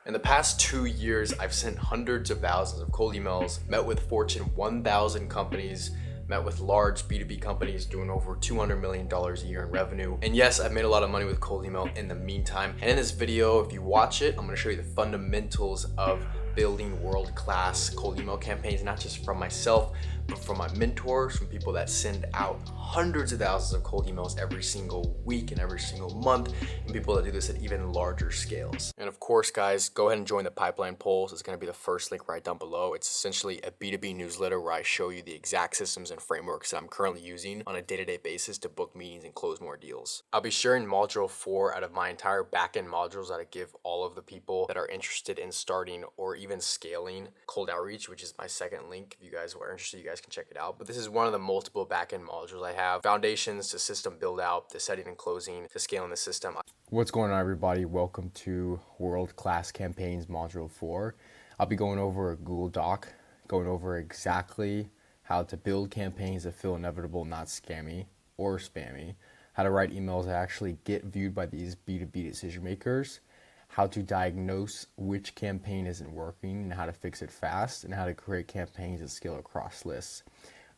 In the past 2 years, I've sent hundreds of thousands of cold emails, met with Fortune 1000 companies, met with large B2B companies doing over $200 million a year in revenue. And yes, I've made a lot of money with cold email in the meantime. And in this video, if you watch it, I'm gonna show you the fundamentals of building world-class cold email campaigns, not just from myself, but from my mentors, from people that send out hundreds of thousands of cold emails every single week and every single month, and people that do this at even larger scales. And of course, guys, go ahead and join the pipeline polls. It's going to be the first link right down below. It's essentially a B2B newsletter where I show you the exact systems and frameworks that I'm currently using on a day-to-day basis to book meetings and close more deals. I'll be sharing module 4 out of my entire backend modules that I give all of the people that are interested in starting or even scaling cold outreach, which is my second link. If you guys are interested, you guys can check it out. But this is one of the multiple backend modules I have: foundations to system build out, to setting and closing, to scaling the system. What's going on, everybody? Welcome to World-Class Campaigns Module 4. I'll be going over a Google Doc, going over exactly how to build campaigns that feel inevitable, not scammy or spammy, how to write emails that actually get viewed by these B2B decision makers, how to diagnose which campaign isn't working and how to fix it fast, and how to create campaigns that scale across lists.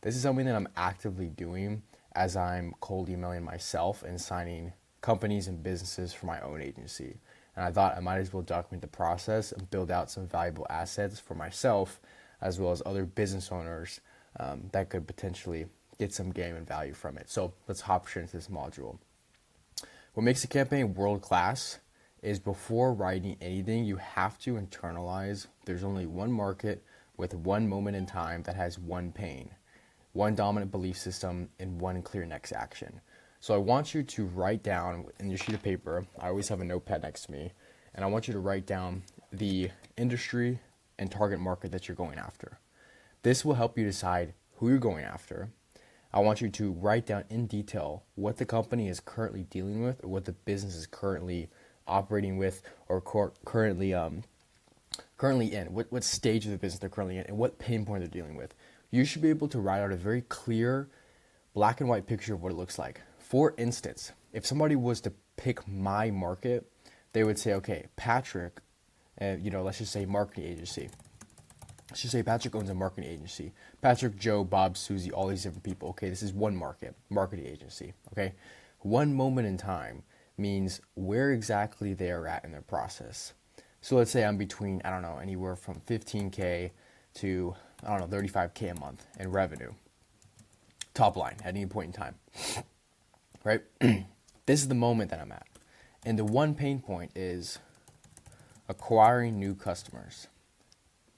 This is something that I'm actively doing as I'm cold emailing myself and signing companies and businesses for my own agency. And I thought I might as well document the process and build out some valuable assets for myself as well as other business owners that could potentially get some game and value from it. So let's hop straight into this module. What makes a campaign world class is before writing anything, you have to internalize there's only one market with one moment in time that has one pain, one dominant belief system, and one clear next action. So I want you to write down in your sheet of paper, I always have a notepad next to me, and I want you to write down the industry and target market that you're going after. This will help you decide who you're going after. I want you to write down in detail what the company is currently dealing with, or what the business is currently operating with, or currently in, what stage of the business they're currently in, and what pain point they're dealing with. You should be able to write out a very clear black and white picture of what it looks like. For instance, if somebody was to pick my market, they would say, okay, Patrick, let's just say marketing agency. Let's just say Patrick owns a marketing agency. Patrick, Joe, Bob, Susie, all these different people. Okay, this is one marketing agency. Okay, one moment in time means where exactly they are at in their process. So let's say I'm between, anywhere from 15K to, 35K a month in revenue. Top line at any point in time. Right? This is the moment that I'm at. And the one pain point is acquiring new customers.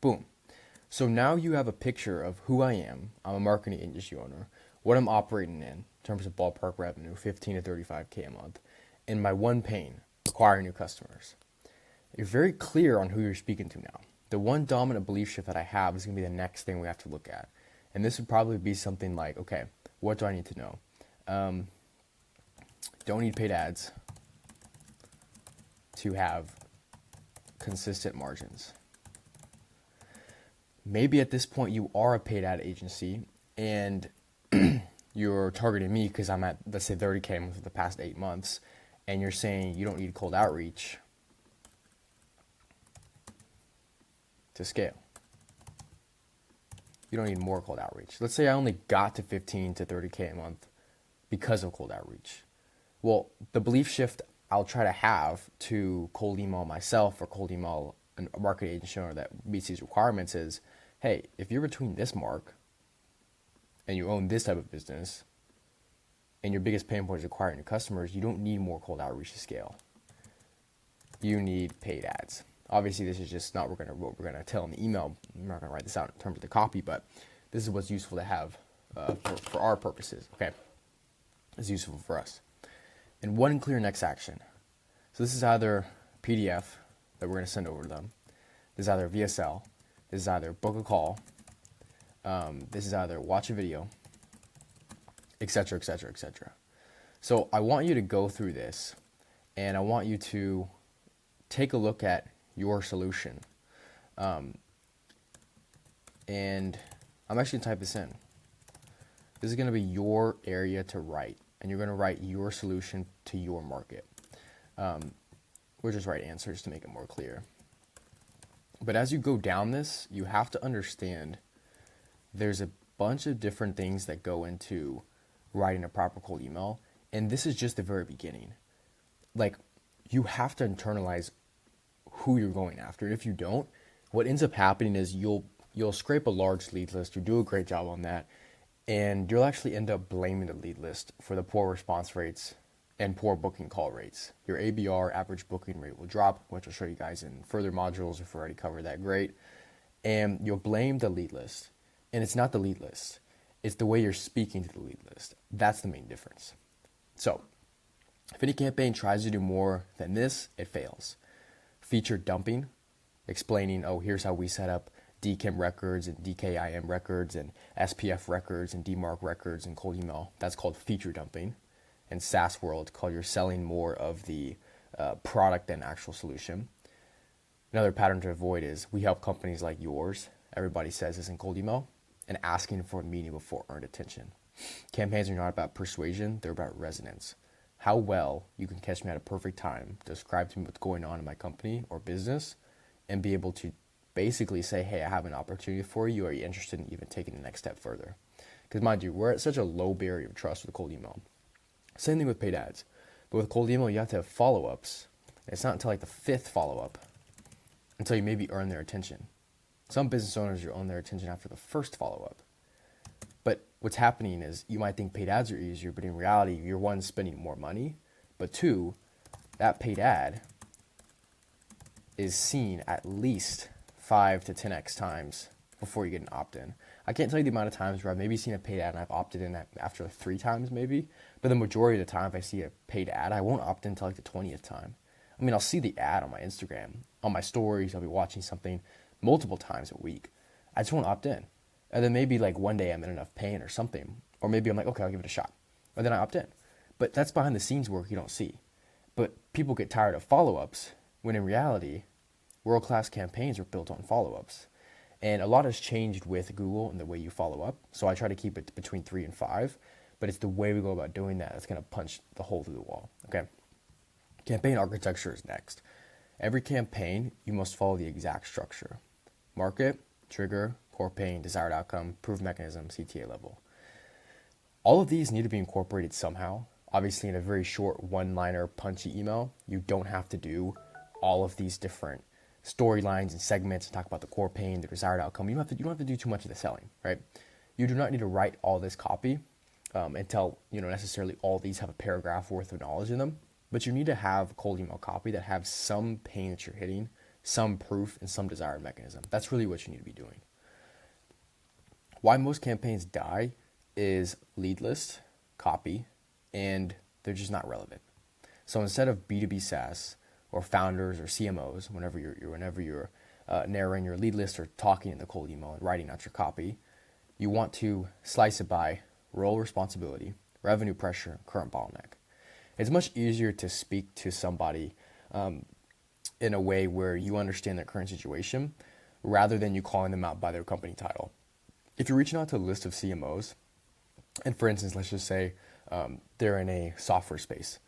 Boom. So now you have a picture of who I am. I'm a marketing industry owner. What I'm operating in terms of ballpark revenue, 15 to 35K a month. And my one pain, acquiring new customers. You're very clear on who you're speaking to now. The one dominant belief shift that I have is going to be the next thing we have to look at. And this would probably be something like, okay, what do I need to know? Don't need paid ads to have consistent margins. Maybe at this point you are a paid ad agency and you're targeting me because I'm at, let's say, 30K for the past 8 months, and you're saying you don't need cold outreach to scale. You don't need more cold outreach. Let's say I only got to 15 to 30K a month because of cold outreach. Well, the belief shift I'll try to have to cold email myself or cold email a marketing agency owner that meets these requirements is, hey, if you're between this mark and you own this type of business and your biggest pain point is acquiring new customers, you don't need more cold outreach to scale. You need paid ads. Obviously, this is just not what we're gonna tell in the email. I'm not gonna write this out in terms of the copy, but this is what's useful to have for our purposes. Okay, it's useful for us. And one clear next action. So this is either PDF that we're gonna send over to them. This is either VSL. This is either book a call. This is either watch a video, etc., etc., etc. So I want you to go through this, and I want you to take a look at your solution. And I'm actually going to type this in. This is going to be your area to write, and you're going to write your solution to your market. We'll just write answers to make it more clear. But as you go down this, you have to understand there's a bunch of different things that go into writing a proper cold email. And this is just the very beginning. Like, you have to internalize who you're going after. And if you don't, what ends up happening is you'll scrape a large lead list. You do a great job on that, and you'll actually end up blaming the lead list for the poor response rates and poor booking call rates. Your ABR, average booking rate, will drop, which I'll show you guys in further modules if we already covered that. Great. And you'll blame the lead list. And it's not the lead list. It's the way you're speaking to the lead list. That's the main difference. So, if any campaign tries to do more than this, it fails. Feature dumping, explaining, oh, here's how we set up DKIM records and DKIM records and SPF records and DMARC records and cold email. That's called feature dumping. In SaaS world, called you're selling more of the product than actual solution. Another pattern to avoid is we help companies like yours, everybody says this in cold email, and asking for a meeting before earned attention. Campaigns are not about persuasion, they're about resonance. How well you can catch me at a perfect time, describe to me what's going on in my company or business, and be able to basically say, hey, I have an opportunity for you. Are you interested in even taking the next step further? Because mind you, we're at such a low barrier of trust with cold email. Same thing with paid ads. But with cold email, you have to have follow-ups. It's not until like the 5th follow-up until you maybe earn their attention. Some business owners, you earn their attention after the 1st follow-up. But what's happening is you might think paid ads are easier, but in reality, you're one, spending more money, but two, that paid ad is seen at least 5 to 10x times before you get an opt-in. I can't tell you the amount of times where I've maybe seen a paid ad and I've opted in after 3 times maybe, but the majority of the time if I see a paid ad, I won't opt in until like the 20th time. I mean, I'll see the ad on my Instagram, on my stories, I'll be watching something multiple times a week. I just won't opt in. And then maybe like one day I'm in enough pain or something, or maybe I'm like, okay, I'll give it a shot. Or then I opt in. But that's behind the scenes work you don't see. But people get tired of follow-ups when in reality, world-class campaigns are built on follow-ups. And a lot has changed with Google and the way you follow up. So I try to keep it between 3 and 5, but it's the way we go about doing that that's going to punch the hole through the wall. Okay. Campaign architecture is next. Every campaign, you must follow the exact structure. Market, trigger, core pain, desired outcome, proof mechanism, CTA level. All of these need to be incorporated somehow. Obviously, in a very short one-liner punchy email, you don't have to do all of these different storylines and segments and talk about the core pain, the desired outcome. You don't have to do too much of the selling, right? You do not need to write all this copy and tell, necessarily all these have a paragraph worth of knowledge in them, but you need to have cold email copy that have some pain that you're hitting, some proof, and some desired mechanism. That's really what you need to be doing. Why most campaigns die is lead list, copy, and they're just not relevant. So instead of B2B SaaS or founders or CMOs, whenever you're narrowing your lead list or talking in the cold email and writing out your copy, you want to slice it by role responsibility, revenue pressure, current bottleneck. It's much easier to speak to somebody in a way where you understand their current situation rather than you calling them out by their company title. If you're reaching out to a list of CMOs, and for instance, let's just say they're in a software space,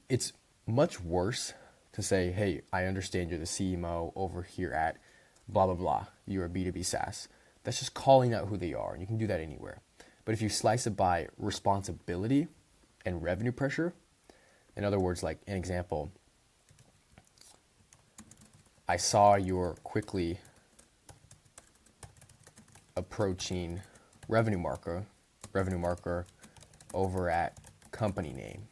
it's much worse to say, hey, I understand you're the CMO over here at blah, blah, blah. You're a B2B SaaS. That's just calling out who they are, and you can do that anywhere. But if you slice it by responsibility and revenue pressure, in other words, like an example, I saw you're quickly approaching revenue marker over at company name.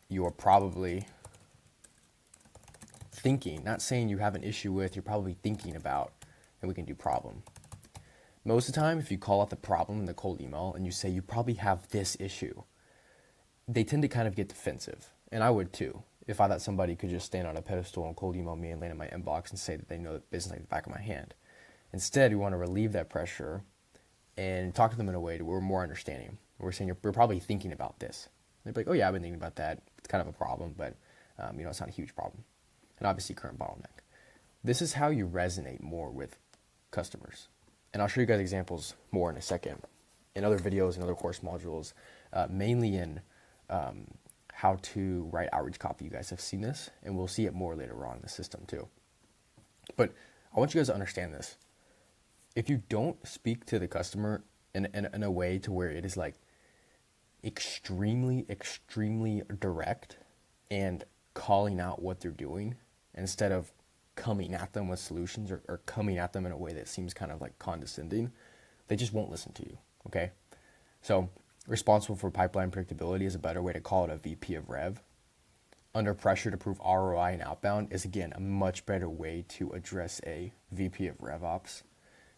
You are probably thinking, not saying you have an issue with, you're probably thinking about, and we can do problem. Most of the time, if you call out the problem in the cold email and you say you probably have this issue, they tend to kind of get defensive. And I would too, if I thought somebody could just stand on a pedestal and cold email me and land in my inbox and say that they know the business like the back of my hand. Instead, we want to relieve that pressure and talk to them in a way to where we're more understanding. We're saying you're probably thinking about this. They'd be like, oh yeah, I've been thinking about that. It's kind of a problem, but it's not a huge problem. And obviously current bottleneck. This is how you resonate more with customers. And I'll show you guys examples more in a second in other videos and other course modules, mainly in how to write outreach copy. You guys have seen this, and we'll see it more later on in the system too. But I want you guys to understand this. If you don't speak to the customer in a way to where it is like extremely, extremely direct and calling out what they're doing instead of coming at them with solutions or coming at them in a way that seems kind of like condescending, they just won't listen to you, okay? So responsible for pipeline predictability is a better way to call it a VP of Rev. Under pressure to prove ROI and outbound is, again, a much better way to address a VP of RevOps.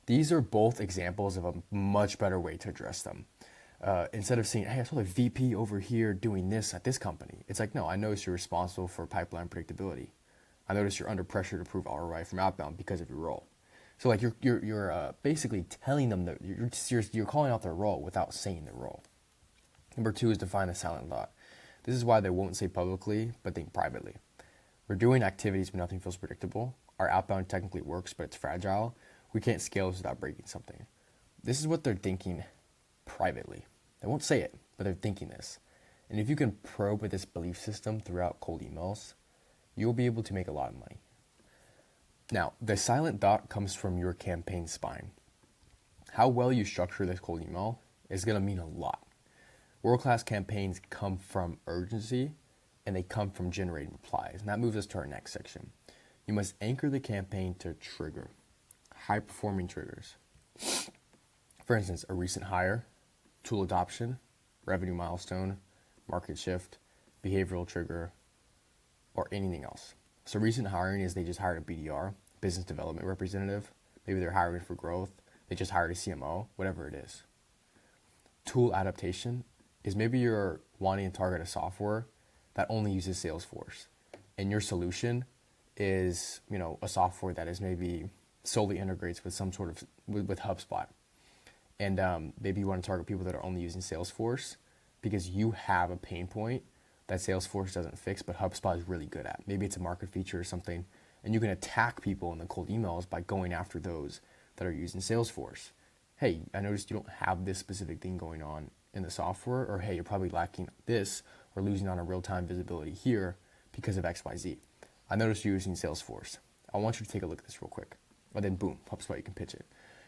These are both examples of a much better way to address them. Instead of saying, hey, I saw the VP over here doing this at this company. It's like, no, I noticed you're responsible for pipeline predictability. I noticed you're under pressure to prove ROI from outbound because of your role. So like you're basically telling them that you're calling out their role without saying their role. Number 2 is define the silent thought. This is why they won't say publicly, but think privately. We're doing activities but nothing feels predictable. Our outbound technically works, but it's fragile. We can't scale this without breaking something. This is what they're thinking privately. They won't say it, but they're thinking this. And if you can probe with this belief system throughout cold emails, you'll be able to make a lot of money. Now, the silent thought comes from your campaign spine. How well you structure this cold email is going to mean a lot. World-class campaigns come from urgency, and they come from generating replies. And that moves us to our next section. You must anchor the campaign to trigger high-performing triggers. For instance, a recent hire, tool adoption, revenue milestone, market shift, behavioral trigger, or anything else. So recent hiring is they just hired a BDR, business development representative. Maybe they're hiring for growth. They just hired a CMO, whatever it is. Tool adaptation is maybe you're wanting to target a software that only uses Salesforce, and your solution is, a software that is maybe solely integrates with some sort of with HubSpot. And maybe you want to target people that are only using Salesforce because you have a pain point that Salesforce doesn't fix, but HubSpot is really good at. Maybe it's a market feature or something, and you can attack people in the cold emails by going after those that are using Salesforce. Hey, I noticed you don't have this specific thing going on in the software, or hey, you're probably lacking this or losing on a real-time visibility here because of XYZ. I noticed you're using Salesforce. I want you to take a look at this real quick. And then boom, HubSpot, you can pitch it.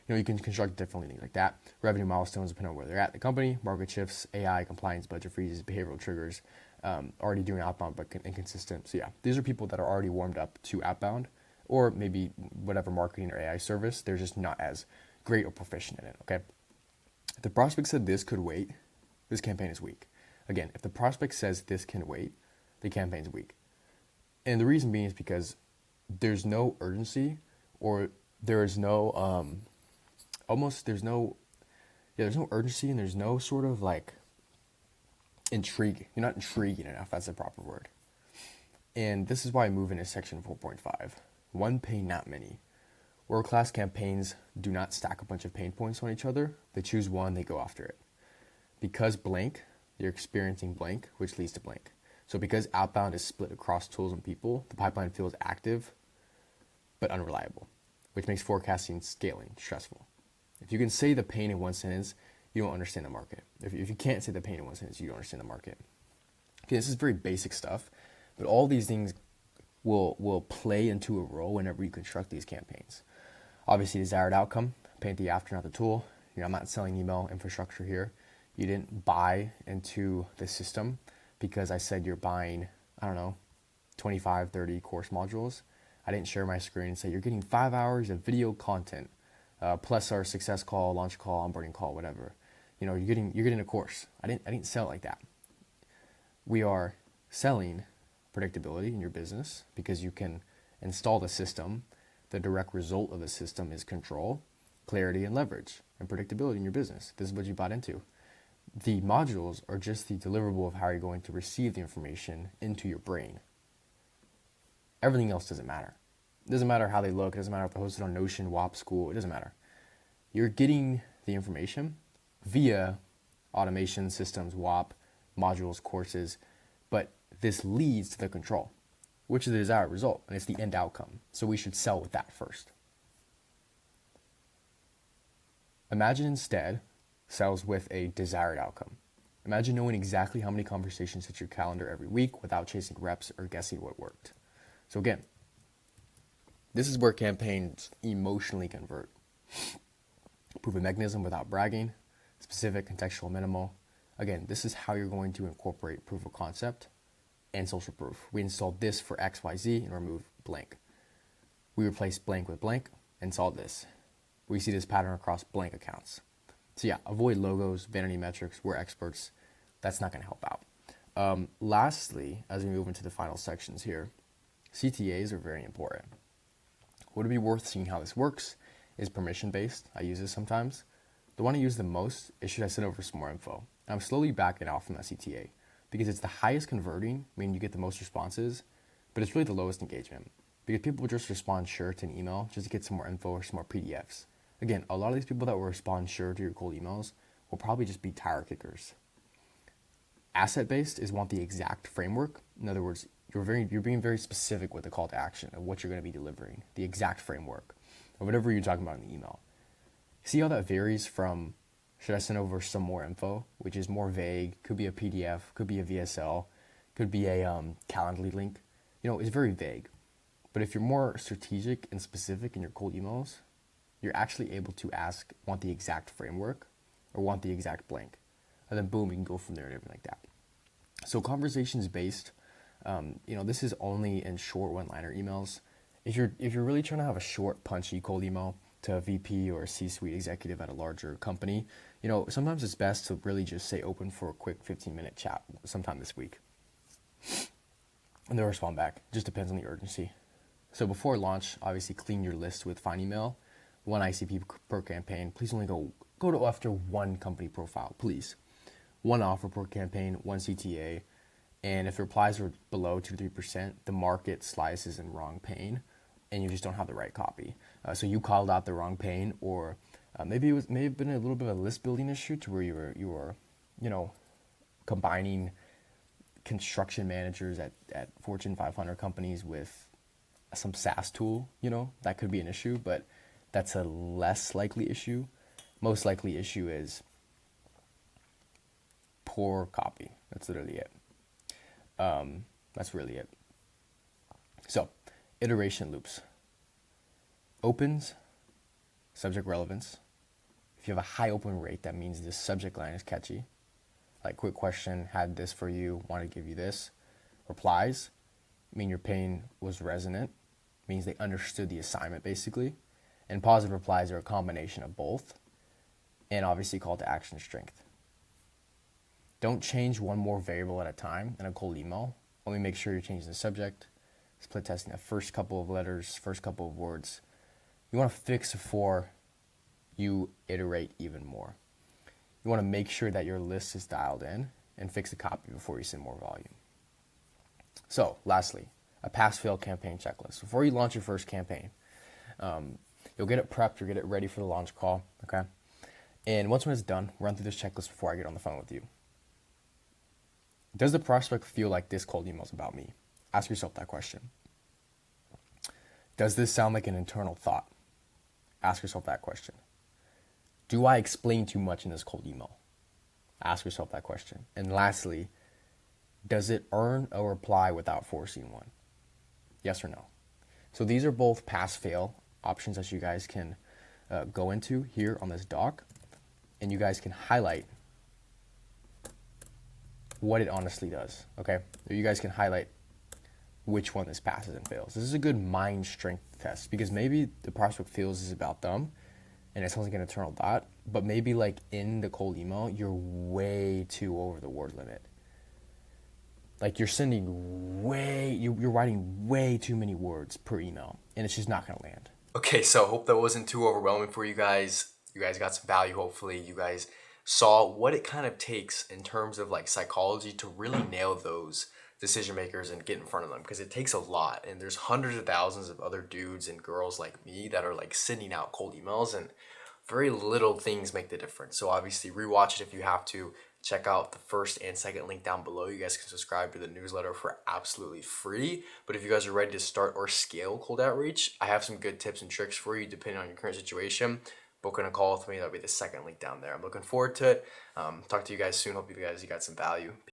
You can construct differently, things like that. Revenue milestones depending on where they're at, the company, market shifts, AI, compliance, budget freezes, behavioral triggers, already doing outbound but inconsistent. So yeah, these are people that are already warmed up to outbound, or maybe whatever marketing or AI service, they're just not as great or proficient in it, okay? If the prospect said this could wait, this campaign is weak. Again, if the prospect says this can wait, the campaign's weak. And the reason being is because there's no urgency, or there is no, there's no urgency, and there's no sort of like intrigue. You're not intriguing enough, that's the proper word. And this is why I move into section 4.5. One pain, not many. World-class campaigns do not stack a bunch of pain points on each other. They choose one, they go after it. Because blank, you're experiencing blank, which leads to blank. So because outbound is split across tools and people, the pipeline feels active but unreliable, which makes forecasting scaling stressful. If you can say the pain in one sentence, you don't understand the market. If you can't say the pain in one sentence, you don't understand the market. Okay, this is very basic stuff, but all these things will play into a role whenever you construct these campaigns. Obviously, desired outcome, paint the after, not the tool. I'm not selling email infrastructure here. You didn't buy into the system because I said you're buying, 25, 30 course modules. I didn't share my screen and say you're getting 5 hours of video content, plus our success call, launch call, onboarding call, whatever. You're getting a course. I didn't sell it like that. We are selling predictability in your business because you can install the system. The direct result of the system is control, clarity, and leverage, and predictability in your business. This is what you bought into. The modules are just the deliverable of how you're going to receive the information into your brain. Everything else doesn't matter. It doesn't matter how they look. It doesn't matter if they're hosted on Notion, WAP, School. It doesn't matter. You're getting the information via automation systems, WAP, modules, courses, but this leads to the control, which is the desired result, and it's the end outcome. So we should sell with that first. Imagine instead sells with a desired outcome. Imagine knowing exactly how many conversations hit your calendar every week without chasing reps or guessing what worked. So again, this is where campaigns emotionally convert. Proven mechanism without bragging, specific, contextual, minimal. Again, this is how you're going to incorporate proof of concept and social proof. We installed this for XYZ and removed blank. We replaced blank with blank and saw this. We see this pattern across blank accounts. So yeah, avoid logos, vanity metrics. We're experts. That's not going to help out. Lastly, as we move into the final sections here, CTAs are very important. Would it be worth seeing how this works? Is permission based. I use this sometimes. The one I use the most is should I send over some more info? I'm slowly backing off from that CTA because it's the highest converting, meaning you get the most responses, but it's really the lowest engagement because people will just respond sure to an email just to get some more info or some more PDFs. Again, a lot of these people that will respond sure to your cold emails will probably just be tire kickers. Asset based is want the exact framework. In other words, you're being very specific with the call to action of what you're going to be delivering, the exact framework, or whatever you're talking about in the email. See how that varies from should I send over some more info, which is more vague, could be a PDF, could be a VSL, could be a Calendly link. It's very vague. But if you're more strategic and specific in your cold emails, you're actually able to ask, want the exact framework or want the exact blank. And then boom, you can go from there and everything like that. So conversations based, this is only in short one-liner emails. If you're really trying to have a short, punchy cold email to a VP or a C-suite executive at a larger company, sometimes it's best to really just say open for a quick 15-minute chat sometime this week. And they'll respond back. Just depends on the urgency. So before launch, obviously clean your list with fine email, 1 ICP per campaign. Please only go to after one company profile, please. 1 offer per campaign, 1 CTA. And if the replies are below 2-3%, the market slices in wrong pane, and you just don't have the right copy. So you called out the wrong pane, or maybe it may have been a little bit of a list building issue to where you were combining construction managers at Fortune 500 companies with some SaaS tool. That could be an issue, but that's a less likely issue. Most likely issue is poor copy. That's literally it. That's really it. So, iteration loops. Opens, subject relevance. If you have a high open rate, that means this subject line is catchy. Like, quick question, had this for you, want to give you this. Replies, mean your pain was resonant, means they understood the assignment basically. And positive replies are a combination of both. And obviously call to action strength. Don't change one more variable at a time in a cold email. Only make sure you're changing the subject, split testing the first couple of letters, first couple of words. You want to fix before you iterate even more. You want to make sure that your list is dialed in and fix the copy before you send more volume. So, lastly, a pass-fail campaign checklist. Before you launch your first campaign, you'll get it prepped, you'll get it ready for the launch call, okay? And once when it's done, run through this checklist before I get on the phone with you. Does the prospect feel like this cold email is about me? Ask yourself that question. Does this sound like an internal thought? Ask yourself that question. Do I explain too much in this cold email? Ask yourself that question. And lastly, does it earn a reply without forcing one? Yes or no? So these are both pass-fail options that you guys can go into here on this doc, and you guys can highlight what it honestly does, okay? You guys can highlight which one this passes and fails. This is a good mind strength test because maybe the prospect feels this is about them and it sounds like an internal thought, but maybe like in the cold email, you're way too over the word limit. Like you're you're writing way too many words per email and it's just not gonna land. Okay, so hope that wasn't too overwhelming for you guys. You guys got some value, hopefully. You guys saw what it kind of takes in terms of like psychology to really nail those decision makers and get in front of them, because it takes a lot, and there's hundreds of thousands of other dudes and girls like me that are like sending out cold emails, and very little things make the difference. So obviously rewatch it if you have to. Check out the first and second link down below. You guys can subscribe to the newsletter for absolutely free. But if you guys are ready to start or scale cold outreach, I have some good tips and tricks for you depending on your current situation. book in a call with me. That'll be the second link down there. I'm looking forward to it. Talk to you guys soon. Hope you guys got some value.